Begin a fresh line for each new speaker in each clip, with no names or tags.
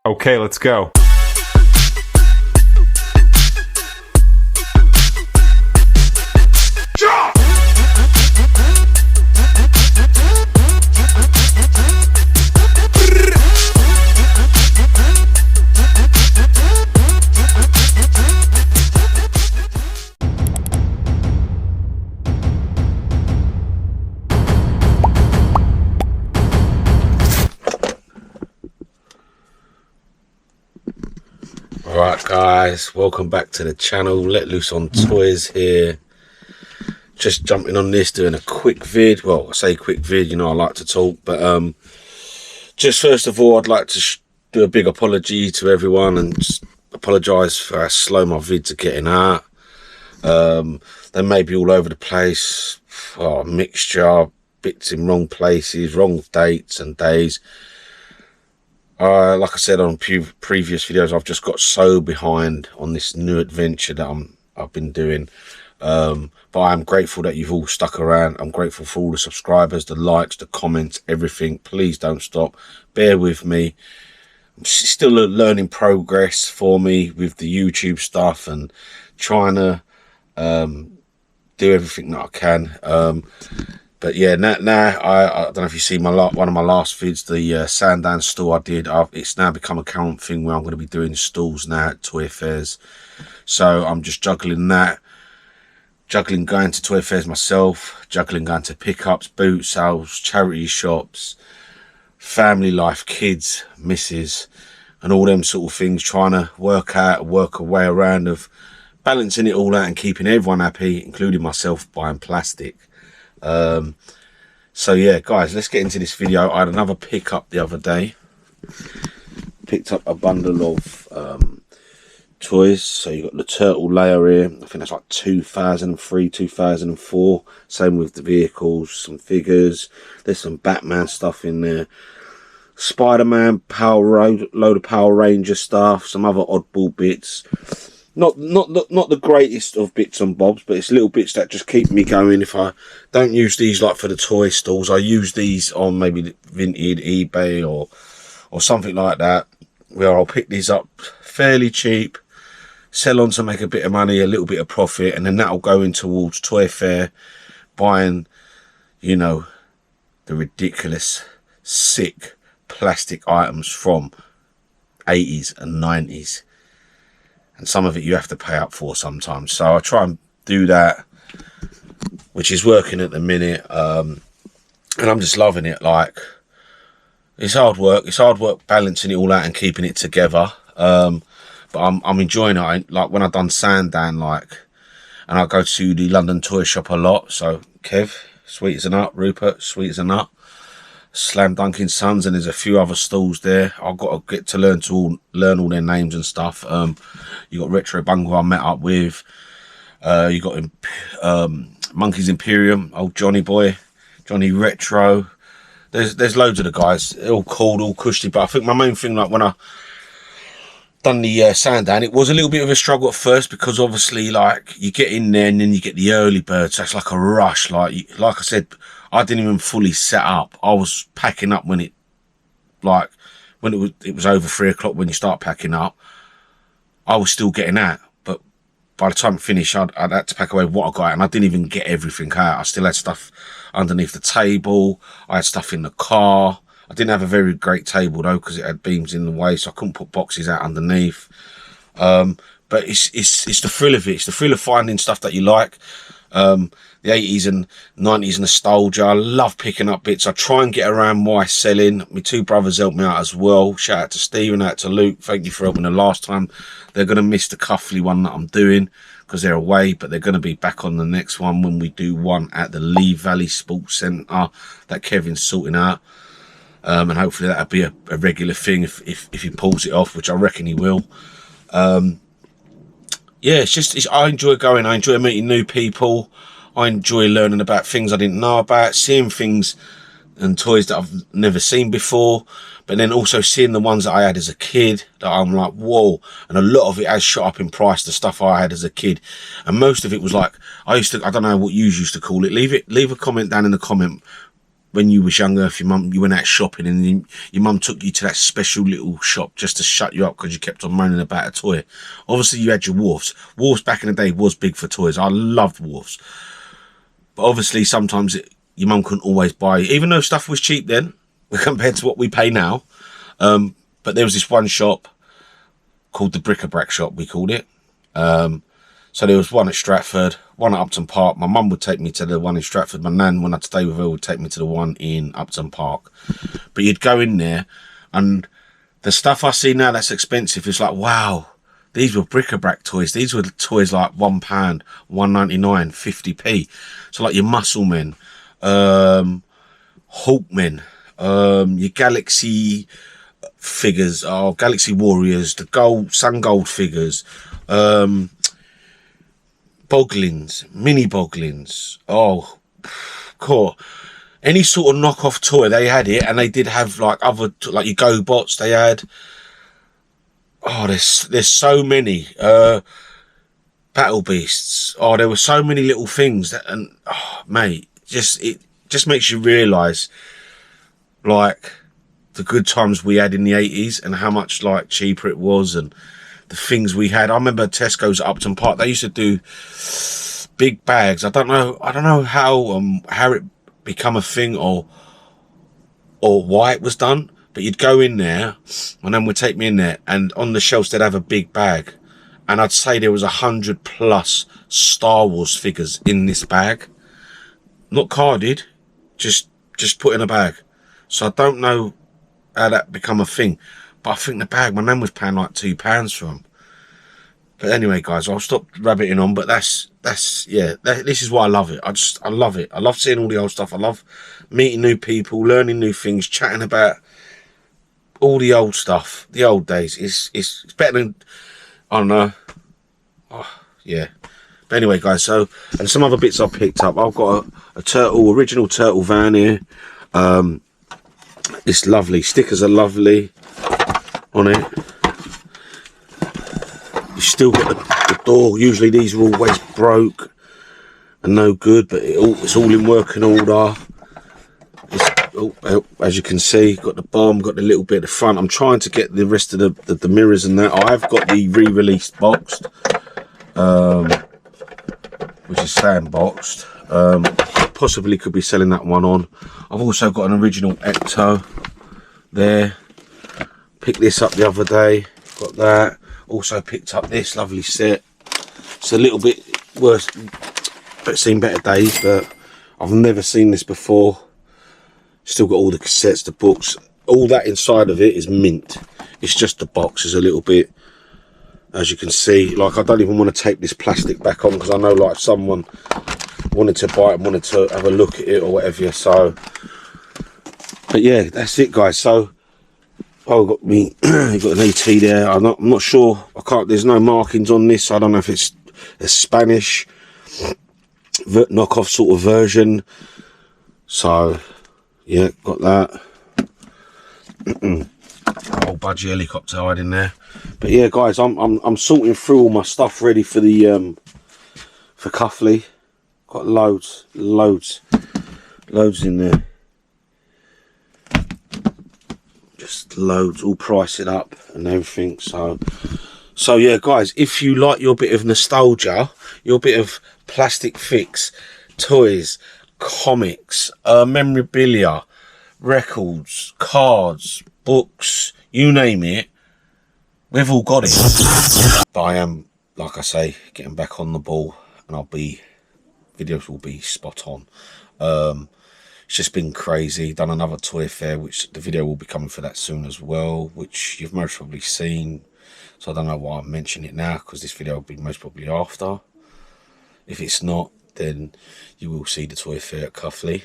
Okay, let's go.
Alright guys, welcome back to the channel. Letlooseontoys here. Just jumping on this, doing a quick vid. Well, I say quick vid, you know I like to talk, but just first of all I'd like to do a big apology to everyone and just apologise for how slow my vids are getting out. They may be all over the place, mixture, bits in wrong places, wrong dates and days. Like I said on previous videos, I've just got so behind on this new adventure that I've been doing. But I'm grateful that you've all stuck around. I'm grateful for all the subscribers, the likes, the comments, everything. Please don't stop. Bear with me. It's still a learning progress for me with the YouTube stuff and trying to do everything that I can. But yeah, now I don't know if you see one of my last vids, the Sandown stall I did. It's now become a current thing where I'm going to be doing stalls now at toy fairs. So I'm just juggling that, juggling going to toy fairs myself, juggling going to pickups, boot sales, charity shops, family life, kids, missus, and all them sort of things. Trying to work a way around of balancing it all out and keeping everyone happy, including myself, buying plastic. So yeah guys, let's get into this video. I had another pickup the other day. Picked up a bundle of toys. So you got the turtle layer here. I think that's like 2003, 2004. Same with the vehicles, some figures. There's some Batman stuff in there. Spider-Man, load of Power Ranger stuff, some other oddball bits. Not the greatest of bits and bobs, but it's little bits that just keep me going. If I don't use these like for the toy stalls, I use these on maybe Vinted, eBay or something like that, where I'll pick these up fairly cheap, sell on to make a bit of money, a little bit of profit, and then that'll go in towards toy fair, buying, you know, the ridiculous sick plastic items from 80s and 90s. And some of it you have to pay up for sometimes. So I try and do that, which is working at the minute. And I'm just loving it. Like, it's hard work. It's hard work balancing it all out and keeping it together. But I'm enjoying it. Like when I've done Sandown, and I go to the London toy shop a lot. So Kev, sweet as a nut. Rupert, sweet as a nut. Slam Dunkin' Sons, and there's a few other stalls there. I've got to get to learn all their names and stuff. You got Retro Bungle I met up with. You got Monkey's Imperium, old Johnny boy, Johnny Retro. There's loads of the guys. They're all cool, all cushy. But I think my main thing, like when I done the Sandown, it was a little bit of a struggle at first, because obviously like you get in there and then you get the early birds. So that's like a rush. Like I said, I didn't even fully set up. I was packing up when it was over 3 o'clock. When you start packing up, I was still getting out. But by the time I finished, I'd had to pack away what I got, and I didn't even get everything out. I still had stuff underneath the table. I had stuff in the car. I didn't have a very great table though, because it had beams in the way, so I couldn't put boxes out underneath. But it's the thrill of it. It's the thrill of finding stuff that you like. The 80s and 90s nostalgia. I love picking up bits. I try and get around my selling. My two brothers helped me out as well. Shout out to Stephen, out to Luke. Thank you for helping the last time. They're going to miss the Cuffley one that I'm doing because they're away, but they're going to be back on the next one when we do one at the Lee Valley Sports Centre that Kevin's sorting out. And hopefully that'll be a regular thing if he pulls it off, which I reckon he will. Yeah, I enjoy going. I enjoy meeting new people. I enjoy learning about things I didn't know about, seeing things and toys that I've never seen before, but then also seeing the ones that I had as a kid that I'm like, whoa. And a lot of it has shot up in price, the stuff I had as a kid. And most of it was like, I don't know what you used to call it. Leave a comment down in the comment when you was younger, if you went out shopping and your mum took you to that special little shop just to shut you up because you kept on moaning about a toy. Obviously, you had your Wharfs. Wharfs back in the day was big for toys. I loved Wharfs. But obviously, sometimes your mum couldn't always buy, even though stuff was cheap then, compared to what we pay now. But there was this one shop called the Bric-a-Brac shop, we called it. So there was one at Stratford, one at Upton Park. My mum would take me to the one in Stratford. My nan, when I'd stay with her, would take me to the one in Upton Park. But you'd go in there, and the stuff I see now that's expensive is like, wow, these were bric-a-brac toys. These were toys like £1, £1.99, 50p. So like your Muscle Men, Hawkmen, your Galaxy figures, Galaxy Warriors, the Sun Gold figures, Boglins, mini Boglins. Oh, cool. Any sort of knockoff toy, they had it, and they did have like other, like your GoBots. They had. Oh, there's so many. Battle Beasts. Oh, there were so many little things that, and oh, mate, it just makes you realise, like, the good times we had in the 80s and how much like cheaper it was, and the things we had. I remember Tesco's at Upton Park, they used to do big bags. I don't know how it become a thing or why it was done, but you'd go in there, and then would take me in there, and on the shelves they'd have a big bag, and I'd say there was 100+ Star Wars figures in this bag, not carded, just put in a bag. So I don't know how that become a thing. But I think the bag, my nan was paying like £2 for them. But anyway, guys, I'll stop rabbiting on. But this is why I love it. I love it. I love seeing all the old stuff. I love meeting new people, learning new things, chatting about all the old stuff, the old days. It's better than, I don't know. Oh, yeah. But anyway, guys, so, and some other bits I picked up. I've got a original turtle van here. It's lovely. Stickers are lovely on it. You still got the door. Usually these are always broke and no good, but it's all in working order. As you can see, got the bomb, got the little bit at the front. I'm trying to get the rest of the mirrors and that. I have got the re-released boxed, which is sandboxed. Possibly could be selling that one on. I've also got an original Ecto there. Picked this up the other day. Got that. Also picked up this lovely set. It's a little bit worse, but seen better days, but I've never seen this before. Still got all the cassettes, the books, all that inside of it is mint. It's just the box is a little bit, as you can see, like I don't even want to tape this plastic back on, because I know like someone wanted to buy it and wanted to have a look at it or whatever. So, but yeah, that's it, guys. So, got me, got an AT there. I'm not sure. There's no markings on this. I don't know if it's a Spanish knockoff sort of version. So, yeah, got that. Old budgie helicopter hiding there. But yeah, guys, I'm sorting through all my stuff ready for the for Cuffley. Got loads in there. Just loads, all pricing up and everything. So yeah, guys, if you like your bit of nostalgia, your bit of plastic fix, toys, comics, memorabilia, records, cards, books, you name it, we've all got it. But I am, like I say, getting back on the ball, and videos will be spot on. It's just been crazy. Done another toy fair, which the video will be coming for that soon as well, which you've most probably seen. So I don't know why I'm mentioning it now, because this video will be most probably after. If it's not, then you will see the toy fair at Cuffley.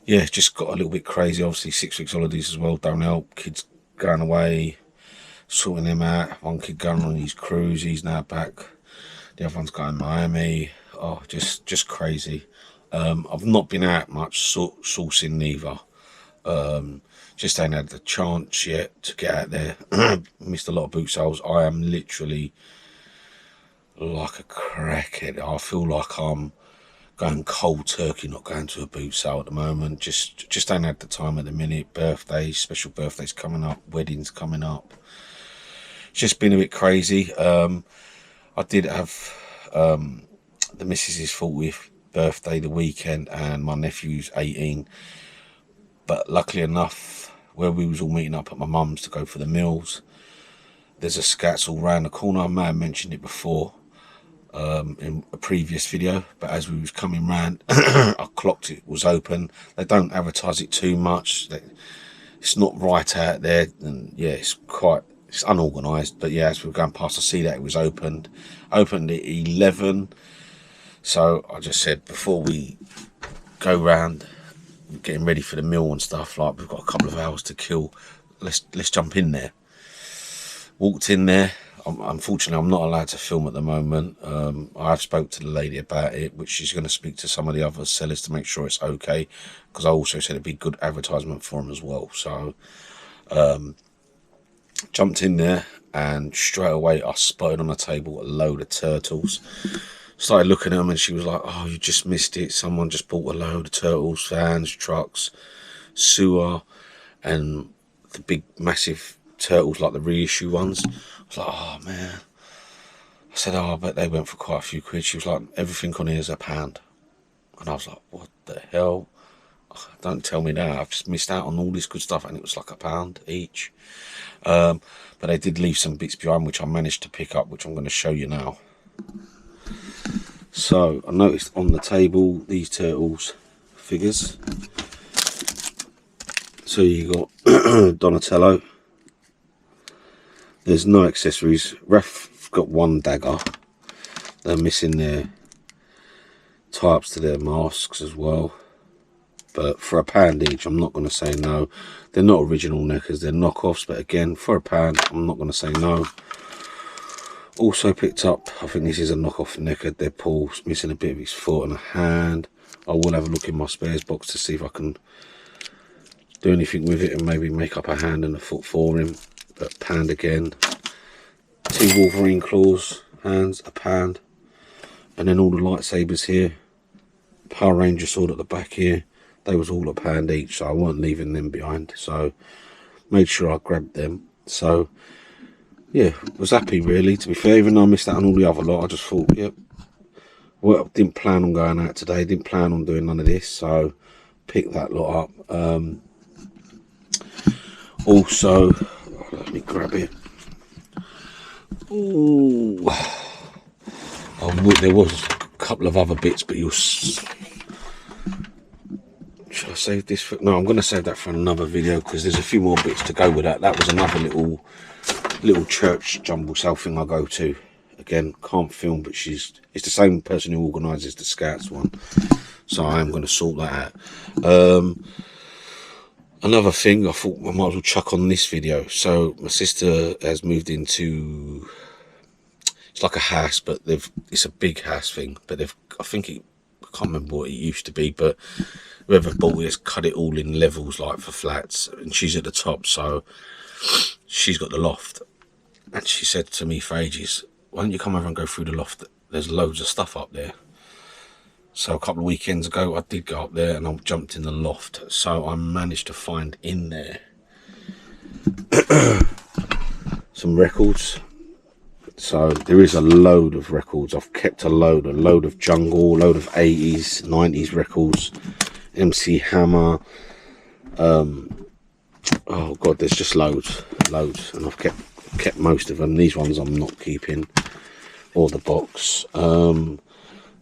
Yeah, just got a little bit crazy. Obviously 6 weeks holidays as well don't help. Kids going away, sorting them out. One kid going on his cruise, he's now back. The other one's going to Miami. Oh, just crazy. I've not been out much sourcing neither. Just ain't had the chance yet to get out there. Missed a lot of boot sales. I am literally like a crackhead. I feel like I'm going cold turkey, not going to a boot sale at the moment. Just don't have the time at the minute. Birthdays, special birthdays coming up, weddings coming up. It's just been a bit crazy. I did have the missus's 40th birthday the weekend, and my nephew's 18. But luckily enough, where we was all meeting up at my mum's to go for the meals, there's a Scats all round the corner. I may have mentioned it before in a previous video, but as we was coming round, I clocked it was open. They don't advertise it too much. It's not right out there, and yeah, it's unorganised. But yeah, as we were going past, I see that it was opened at 11. So I just said, before we go round getting ready for the meal and stuff, like, we've got a couple of hours to kill, let's jump in there. Walked in there. Unfortunately, I'm not allowed to film at the moment. I have spoke to the lady about it, which she's going to speak to some of the other sellers to make sure it's okay, because I also said it'd be good advertisement for them as well. So jumped in there, and straight away I spotted on the table a load of turtles. Started looking at them, and she was like, "Oh, you just missed it. Someone just bought a load of turtles, vans, trucks, sewer, and the big massive turtles, like the reissue ones." I was like, "Oh man." I said, "Oh, I bet they went for quite a few quid." She was like, "Everything on here is £1." And I was like, "What the hell? Don't tell me that. I've just missed out on all this good stuff." And it was like £1 each. But they did leave some bits behind, which I managed to pick up, which I'm going to show you now. So I noticed on the table these turtles figures. So you got Donatello. There's no accessories. Ref got one dagger. They're missing their tie-ups to their masks as well. But for £1 each, I'm not going to say no. They're not original neckers, they're knockoffs. But again, for £1, I'm not going to say no. Also picked up, I think this is a knockoff necker, Deadpool. It's missing a bit of his foot and a hand. I will have a look in my spares box to see if I can do anything with it and maybe make up a hand and a foot for him. But £1 again. 2 Wolverine claws, hands, £1. And then all the lightsabers here. Power Ranger sword at the back here. They was all £1 each, so I weren't leaving them behind. So made sure I grabbed them. So yeah, was happy really, to be fair. Even though I missed out on all the other lot, I just thought, yep. Well, didn't plan on going out today, didn't plan on doing none of this, so picked that lot up. Also, let me grab it. Ooh, there was a couple of other bits, but should I save this for? No, I'm going to save that for another video, because there's a few more bits to go with that. That was another little church jumble sale thing I go to. Again, can't film, but it's the same person who organises the Scouts one, so I am going to sort that out. Another thing I thought I might as well chuck on this video. So my sister has moved into, it's like a house, but it's a big house thing, but I can't remember what it used to be, but whoever bought it has cut it all in levels, like for flats, and she's at the top, so she's got the loft. And she said to me for ages, "Why don't you come over and go through the loft? There's loads of stuff up there." So a couple of weekends ago, I did go up there and I jumped in the loft. So I managed to find in there some records. So there is a load of records. I've kept a load of jungle, a load of 80s, 90s records, MC Hammer. Oh God, there's just loads. And I've kept most of them. These ones I'm not keeping, or the box.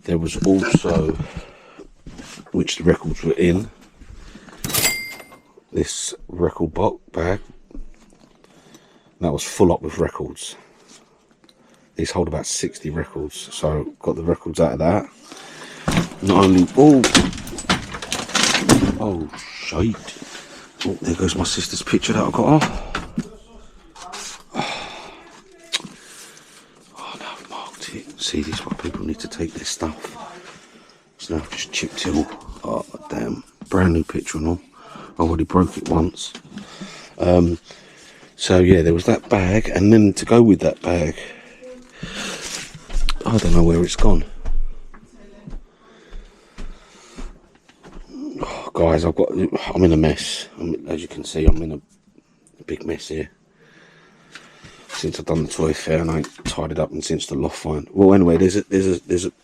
There was also, which the records were in, this record box bag that was full up with records. These hold about 60 records, so got the records out of that. Not only, oh shite, oh, there goes my sister's picture that I got off. See, this is why people need to take their stuff. So now I've just chipped it all. Oh damn, brand new picture and all. I already broke it once. So yeah, there was that bag, and then to go with that bag, I don't know where it's gone. guys, I'm in a mess. As you can see, I'm in a big mess here. Since I've done the toy fair and I ain't tidied up, and since the loft find. Well, anyway, there's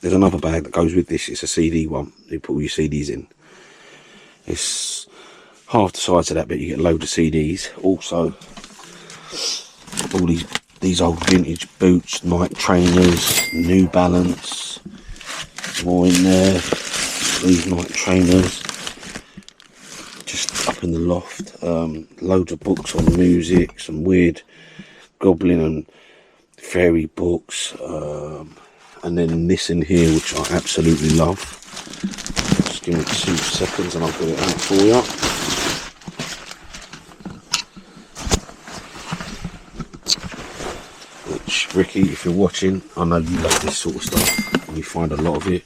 another bag that goes with this. It's a CD one. You put all your CDs in. It's half the size of that, but you get a load of CDs. Also, all these old vintage boots, Nike trainers, New Balance, more in there. These Nike trainers, just up in the loft. Loads of books on music, some weird goblin and fairy books, and then this in here, which I absolutely love. Just give me 2 seconds and I'll get it out for you. Which, Ricky, if you're watching, I know you love this sort of stuff and you find a lot of it.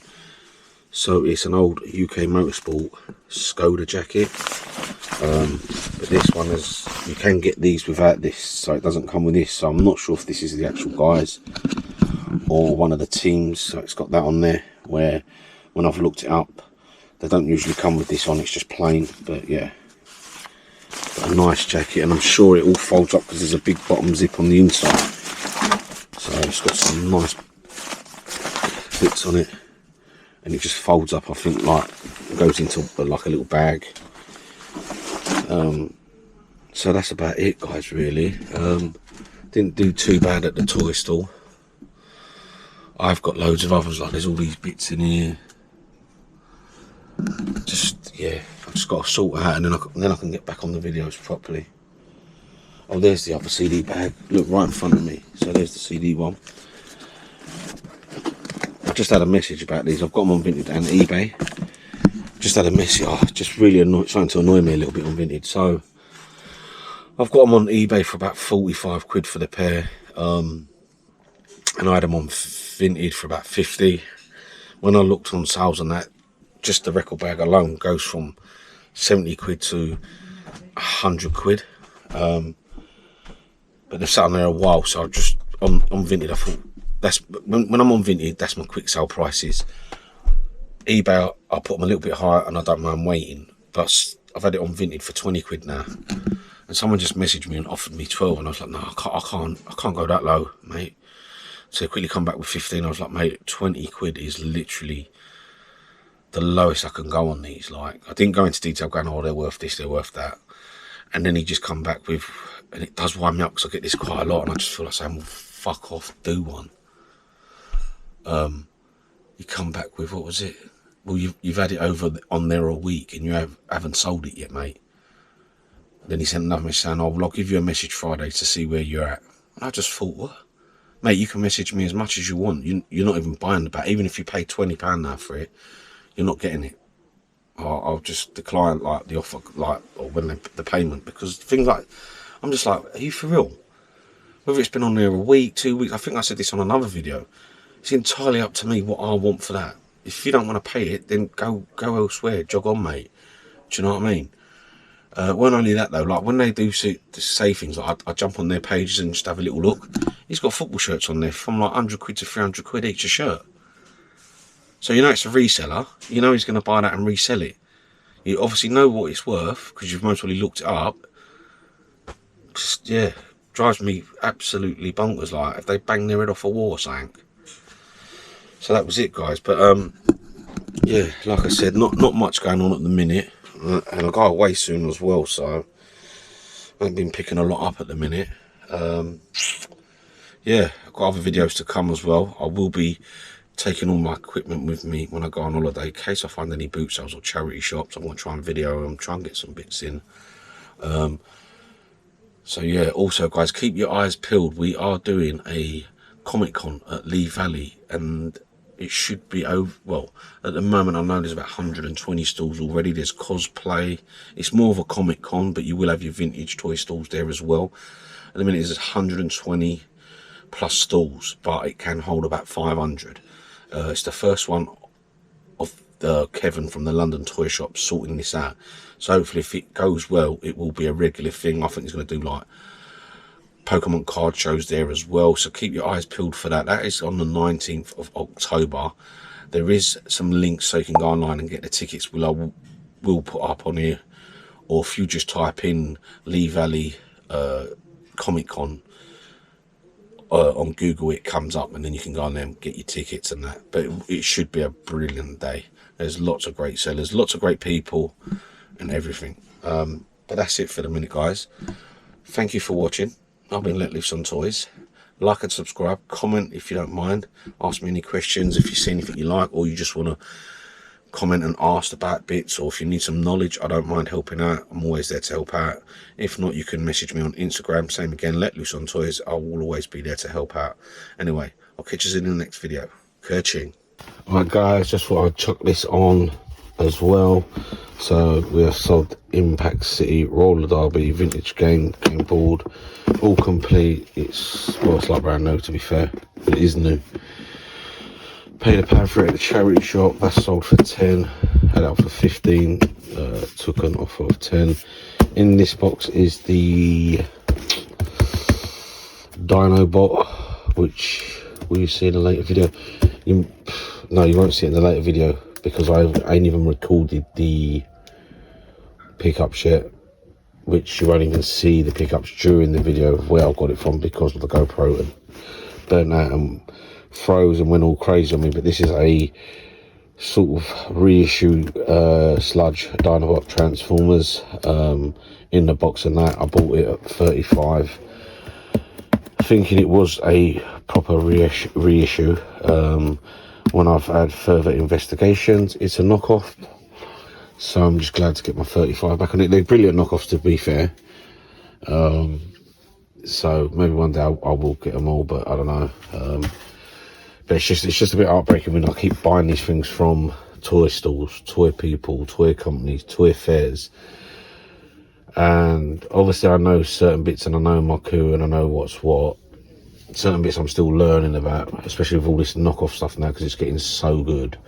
So it's an old UK Motorsport Skoda jacket, but this one is, you can get these without this, so it doesn't come with this. So I'm not sure if this is the actual guys or one of the teams. So it's got that on there, where when I've looked it up, they don't usually come with this on, it's just plain. But yeah, got a nice jacket, and I'm sure it all folds up because there's a big bottom zip on the inside. So it's got some nice bits on it. And it just folds up, I think, like, goes into like a little bag. So that's about it, guys, really. Didn't do too bad at the toy store. I've got loads of others, like there's all these bits in here. Just, yeah, I've just got to sort it out, and then I can get back on the videos properly. Oh, there's the other CD bag. Look, right in front of me. So there's the CD one. I just had a message about these. I've got them on Vinted and eBay. Just had a message. Oh, just really trying to annoy me a little bit on Vinted. So I've got them on eBay for about 45 quid for the pair. And I had them on Vinted for about 50. When I looked on sales on that, just the record bag alone goes from 70 quid to 100 quid. But they've sat on there a while, so I just on Vinted I thought, that's when I'm on Vinted, that's my quick sale prices. eBay, I'll put them a little bit higher and I don't mind waiting, but I've had it on Vinted for 20 quid now, and someone just messaged me and offered me 12, and I was like, no, I can't go that low, mate. So quickly come back with 15. I was like, mate, 20 quid is literally the lowest I can go on these. Like, I didn't go into detail going, oh, they're worth this, they're worth that. And then he just come back with, and it does wind me up because I get this quite a lot, and I just feel like saying, well, fuck off, do one. You come back with, what was it? Well, you've had it over on there a week and you haven't sold it yet, mate. Then he sent another message saying, oh, well, I'll give you a message Friday to see where you're at. And I just thought, what? Mate, you can message me as much as you want. You're not even buying the bat. Even if you pay £20 now for it, you're not getting it. I'll just decline, like, the offer, like, or when the payment, because things like, I'm just like, are you for real? Whether it's been on there a week, 2 weeks, I think I said this on another video. It's entirely up to me what I want for that. If you don't want to pay it, then go elsewhere. Jog on, mate. Do you know what I mean? Well, only that though. Like when they do say things, like I jump on their pages and just have a little look. He's got football shirts on there from like 100 quid to 300 quid each a shirt. So you know it's a reseller. You know he's going to buy that and resell it. You obviously know what it's worth because you've most probably looked it up. Just, yeah, drives me absolutely bonkers. Like if they bang their head off a wall or something. So that was it, guys. But yeah, like I said, not much going on at the minute, and I go away soon as well, so I haven't been picking a lot up at the minute. Yeah, I've got other videos to come as well. I will be taking all my equipment with me when I go on holiday, in case I find any boot sales or charity shops. I'm going to try and video them, try and get some bits in. So yeah, also guys, keep your eyes peeled. We are doing a Comic Con at Lee Valley, and it should be over. Well, at the moment I know there's about 120 stalls already. There's cosplay. It's more of a Comic Con, but you will have your vintage toy stalls there as well. At the minute there's 120 plus stalls, but it can hold about 500. It's the first one of Kevin from the London Toy Shop sorting this out. So hopefully if it goes well, it will be a regular thing. I think he's going to do like Pokemon card shows there as well, so keep your eyes peeled for that. That is on the 19th of October. There is some links so you can go online and get the tickets below. will put up on here, or if you just type in Lee Valley Comic Con on Google, it comes up, and then you can go on there and get your tickets and that. But it should be a brilliant day. There's lots of great sellers, lots of great people and everything. But that's it for the minute, guys. Thank you for watching. I've been Letlooseontoys. Like and subscribe, comment if you don't mind, ask me any questions if you see anything you like, or you just want to comment and ask about bits, or if you need some knowledge, I don't mind helping out. I'm always there to help out. If not, you can message me on Instagram, same again, Letlooseontoys. I will always be there to help out. Anyway, I'll catch you in the next video. Kerching. Alright guys, just thought I'd chuck this on as well. So we have sold Impact City Roller Derby vintage game board, all complete. It's, well, it's like brand new, to be fair, but it is new. Paid a pound for it at the charity shop. That's sold for 10, had it up for 15, took an offer of 10. In this box is the Dino Bot, which will you see in a later video. No, you won't see it in the later video, because I ain't even recorded the pickups yet, which you won't even see the pickups during the video of where I got it from, because of the GoPro and burnt out and froze and went all crazy on me. But this is a sort of reissue sludge Dinobot Transformers in the box, and that I bought it at 35, thinking it was a proper reissue. When I've had further investigations, it's a knockoff, so I'm just glad to get my 35 back on it. They're brilliant knockoffs, to be fair. So maybe one day I will get them all, but I don't know. But it's just a bit heartbreaking when I keep buying these things from toy stores, toy people, toy companies, toy fairs, and obviously I know certain bits, and I know Maku, and I know what's what. Certain bits I'm still learning about, especially with all this knockoff stuff now, because it's getting so good.